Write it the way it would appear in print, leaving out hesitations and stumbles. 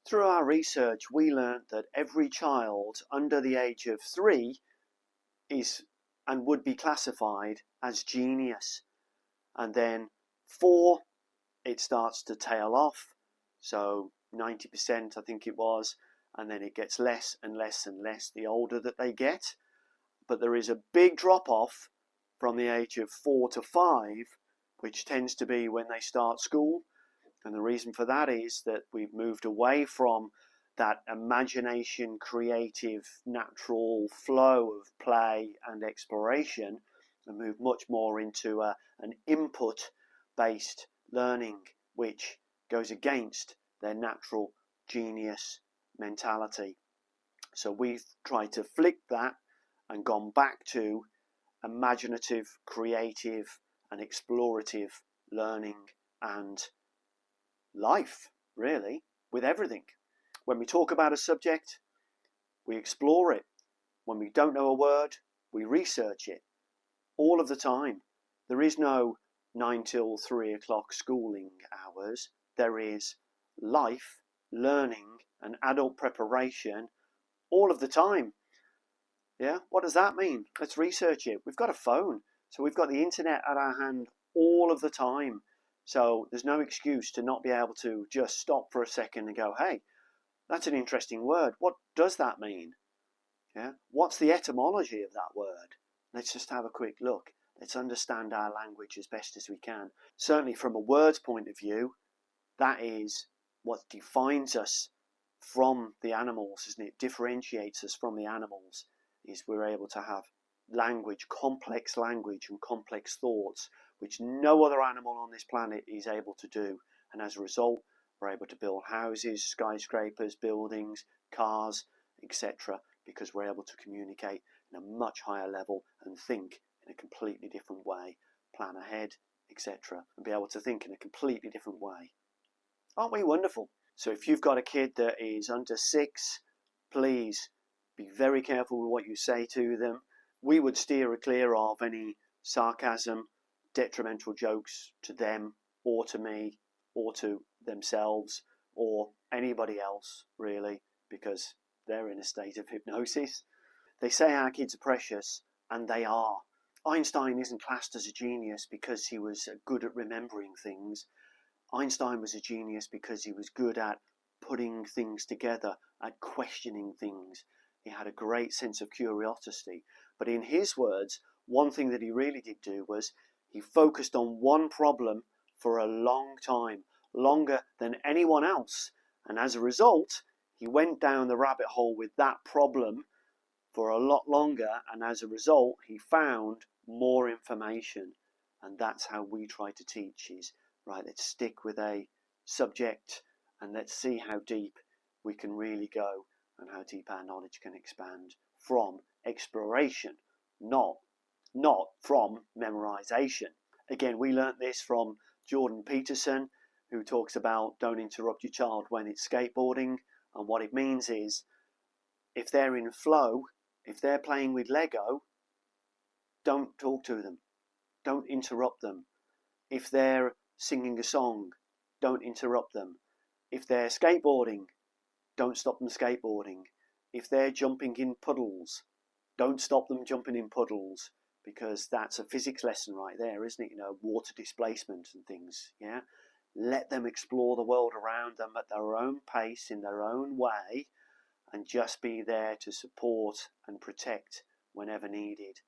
Through our research, we learned that every child under the age of 3 is and would be classified as genius. And then 4, it starts to tail off. So 90%, I think it was. And then it gets less and less and less the older that they get. But there is a big drop off from the age of 4 to 5, which tends to be when they start school. And the reason for that is that we've moved away from that imagination, creative, natural flow of play and exploration and moved much more into an input-based learning, which goes against their natural genius mentality. So we've tried to flick that and gone back to imaginative, creative and explorative learning and life, really, with everything. When we talk about a subject, we explore it. When we don't know a word, we research it. All of the time. There is no 9 till 3 o'clock schooling hours. There is life, learning and adult preparation all of the time. Yeah, what does that mean? Let's research it. We've got a phone, so we've got the internet at our hand all of the time. So there's no excuse to not be able to just stop for a second and go, hey, that's an interesting word. What does that mean? Yeah, what's the etymology of that word? Let's just have a quick look. Let's understand our language as best as we can. Certainly from a word's point of view, that is what defines us from the animals, isn't it? Differentiates us from the animals, is we're able to have language, complex language and complex thoughts, which no other animal on this planet is able to do. And as a result, we're able to build houses, skyscrapers, buildings, cars, etc., because we're able to communicate in a much higher level and think in a completely different way, plan ahead, etc., and be able to think in a completely different way. Aren't we wonderful? So if you've got a kid that is under 6, please be very careful with what you say to them. We would steer clear of any sarcasm, detrimental jokes to them or to me or to themselves or anybody else, really, because they're in a state of hypnosis. They say our kids are precious, and they are. Einstein isn't classed as a genius because he was good at remembering things. Einstein was a genius because he was good at putting things together, at questioning things. He had a great sense of curiosity. But in his words, one thing that he really did do was he focused on one problem for a long time, longer than anyone else. And as a result, he went down the rabbit hole with that problem for a lot longer. And as a result, he found more information. And that's how we try to teach is, right, let's stick with a subject and let's see how deep we can really go and how deep our knowledge can expand from exploration, not from memorization. Again, we learnt this from Jordan Peterson, who talks about don't interrupt your child when it's skateboarding. And what it means is if they're in flow, if they're playing with Lego, don't talk to them. Don't interrupt them. If they're singing a song, don't interrupt them. If they're skateboarding, don't stop them skateboarding. If they're jumping in puddles, don't stop them jumping in puddles, because that's a physics lesson right there, isn't it? You know, water displacement and things, yeah? Let them explore the world around them at their own pace, in their own way, and just be there to support and protect whenever needed.